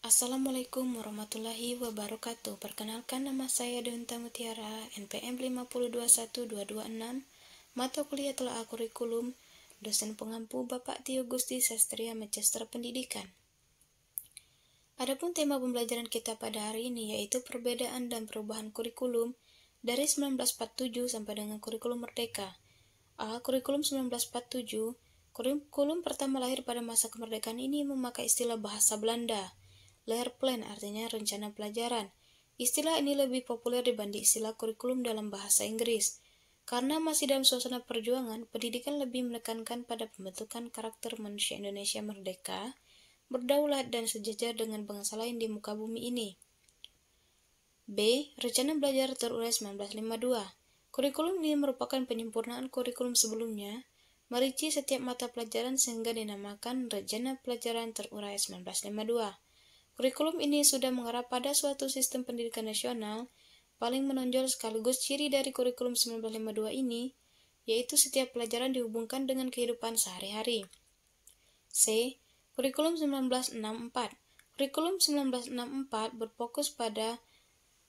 Assalamualaikum warahmatullahi wabarakatuh. Perkenalkan, nama saya Donta Mutiara, NPM 5021226, mata kuliah telaah kurikulum, dosen pengampu Bapak Tio Gusti Sastria Magister Pendidikan. Adapun tema pembelajaran kita pada hari ini yaitu perbedaan dan perubahan kurikulum dari 1947 sampai dengan kurikulum merdeka. Kurikulum 1947, kurikulum pertama lahir pada masa kemerdekaan ini memakai istilah bahasa Belanda. Leerplan artinya rencana pelajaran. Istilah ini lebih populer dibanding istilah kurikulum dalam bahasa Inggris. Karena masih dalam suasana perjuangan, pendidikan lebih menekankan pada pembentukan karakter manusia Indonesia merdeka, berdaulat dan sejajar dengan bangsa lain di muka bumi ini. B. Rencana belajar terurai 1952. Kurikulum ini merupakan penyempurnaan kurikulum sebelumnya, merinci setiap mata pelajaran sehingga dinamakan Rencana Pelajaran Terurai 1952. Kurikulum ini sudah mengarah pada suatu sistem pendidikan nasional. Paling menonjol sekaligus ciri dari kurikulum 1952 ini, yaitu setiap pelajaran dihubungkan dengan kehidupan sehari-hari. C. Kurikulum 1964. Kurikulum 1964 berfokus pada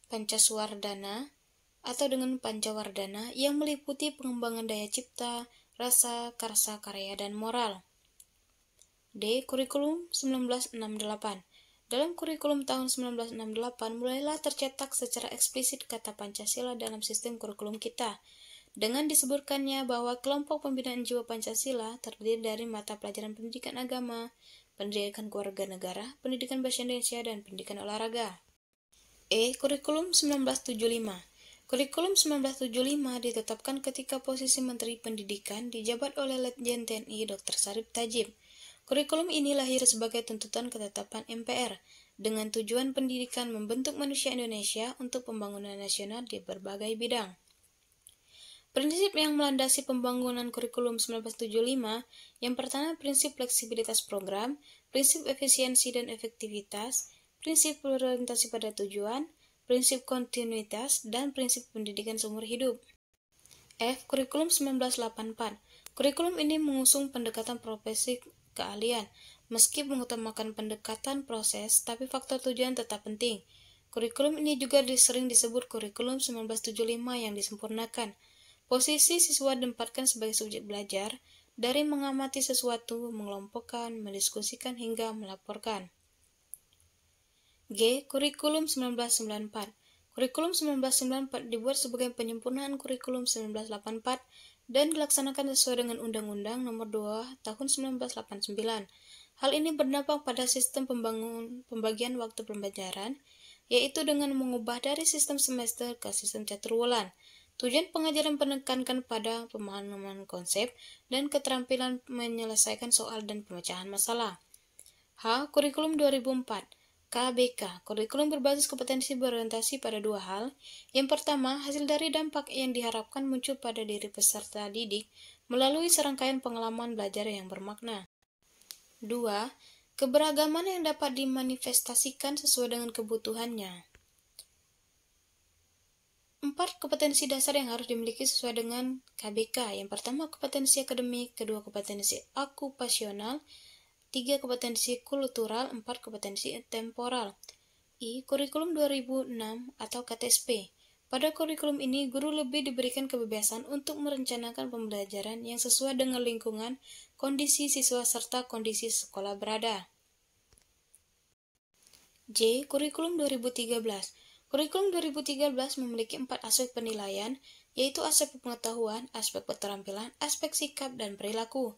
Pancaswardana atau dengan Pancawardana yang meliputi pengembangan daya cipta, rasa, karsa, karya, dan moral. D. Kurikulum 1968. Dalam kurikulum tahun 1968 mulailah tercetak secara eksplisit kata Pancasila dalam sistem kurikulum kita, dengan disebutkannya bahwa kelompok pembinaan jiwa Pancasila terdiri dari mata pelajaran pendidikan agama, pendidikan kewarganegaraan, pendidikan bahasa Indonesia, dan pendidikan olahraga. Kurikulum 1975. Kurikulum 1975 ditetapkan ketika posisi Menteri Pendidikan dijabat oleh Letjen TNI Dr. Sarip Tajib. Kurikulum ini lahir sebagai tuntutan ketetapan MPR dengan tujuan pendidikan membentuk manusia Indonesia untuk pembangunan nasional di berbagai bidang. Prinsip yang melandasi pembangunan kurikulum 1975, yang pertama prinsip fleksibilitas program, prinsip efisiensi dan efektivitas, prinsip berorientasi pada tujuan, prinsip kontinuitas, dan prinsip pendidikan seumur hidup. F. Kurikulum 1984. Kurikulum ini mengusung pendekatan profesi keahlian. Meski mengutamakan pendekatan proses, tapi faktor tujuan tetap penting. Kurikulum ini juga sering disebut kurikulum 1975 yang disempurnakan. Posisi siswa ditempatkan sebagai subjek belajar, dari mengamati sesuatu, mengelompokkan, mendiskusikan, hingga melaporkan. G. Kurikulum 1994. Kurikulum 1994 dibuat sebagai penyempurnaan kurikulum 1984 dan dilaksanakan sesuai dengan Undang-Undang Nomor 2 Tahun 1989. Hal ini berdampak pada sistem pembagian waktu pembelajaran, yaitu dengan mengubah dari sistem semester ke sistem caturwulan. Tujuan pengajaran menekankan pada pemahaman konsep dan keterampilan menyelesaikan soal dan pemecahan masalah. H. Kurikulum 2004. KBK, kurikulum berbasis kompetensi berorientasi pada dua hal. Yang pertama, hasil dari dampak yang diharapkan muncul pada diri peserta didik melalui serangkaian pengalaman belajar yang bermakna. 2. Keberagaman yang dapat dimanifestasikan sesuai dengan kebutuhannya. 4. Kompetensi dasar yang harus dimiliki sesuai dengan KBK. Yang pertama, kompetensi akademik, kedua, kompetensi okupasional, 3. Kompetensi kultural, 4. Kompetensi temporal. Kurikulum 2006 atau KTSP. Pada kurikulum ini, guru lebih diberikan kebebasan untuk merencanakan pembelajaran yang sesuai dengan lingkungan, kondisi siswa, serta kondisi sekolah berada. J. Kurikulum 2013. Kurikulum 2013 memiliki 4 aspek penilaian, yaitu aspek pengetahuan, aspek keterampilan, aspek sikap, dan perilaku.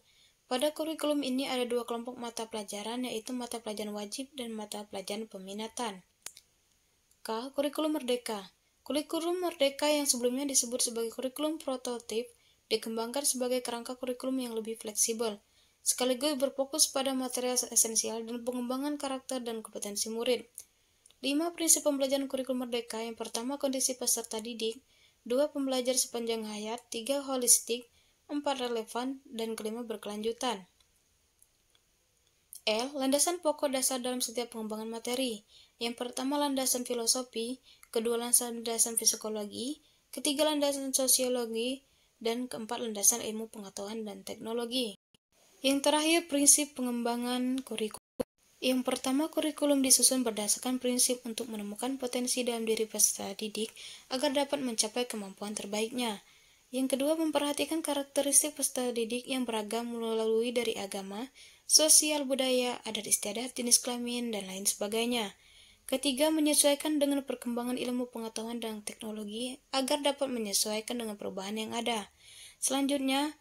Pada kurikulum ini ada dua kelompok mata pelajaran, yaitu mata pelajaran wajib dan mata pelajaran peminatan. K. Kurikulum Merdeka. Kurikulum Merdeka yang sebelumnya disebut sebagai kurikulum prototip dikembangkan sebagai kerangka kurikulum yang lebih fleksibel, sekaligus berfokus pada material esensial dan pengembangan karakter dan kompetensi murid. 5 prinsip pembelajaran kurikulum Merdeka. Yang pertama, kondisi peserta didik, 2. Pembelajar sepanjang hayat, 3. Holistik, 4. Relevan, dan kelima berkelanjutan. L. Landasan pokok dasar dalam setiap pengembangan materi. Yang pertama, landasan filosofi, kedua, landasan psikologi, ketiga, landasan sosiologi, dan keempat, landasan ilmu pengetahuan dan teknologi. Yang terakhir, prinsip pengembangan kurikulum. Yang pertama, kurikulum disusun berdasarkan prinsip untuk menemukan potensi dalam diri peserta didik agar dapat mencapai kemampuan terbaiknya. Yang kedua, memperhatikan karakteristik peserta didik yang beragam melalui dari agama, sosial, budaya, adat istiadat, jenis kelamin, dan lain sebagainya. Ketiga, menyesuaikan dengan perkembangan ilmu pengetahuan dan teknologi agar dapat menyesuaikan dengan perubahan yang ada. Selanjutnya,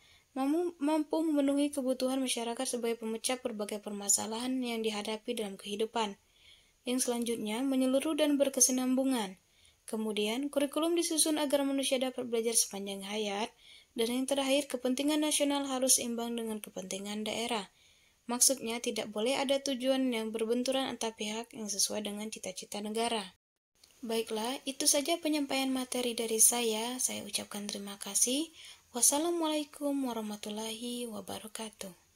mampu memenuhi kebutuhan masyarakat sebagai pemecah berbagai permasalahan yang dihadapi dalam kehidupan. Yang selanjutnya, menyeluruh dan berkesinambungan. Kemudian, kurikulum disusun agar manusia dapat belajar sepanjang hayat. Dan yang terakhir, kepentingan nasional harus seimbang dengan kepentingan daerah. Maksudnya, tidak boleh ada tujuan yang berbenturan antar pihak yang sesuai dengan cita-cita negara. Baiklah, itu saja penyampaian materi dari saya. Saya ucapkan terima kasih. Wassalamualaikum warahmatullahi wabarakatuh.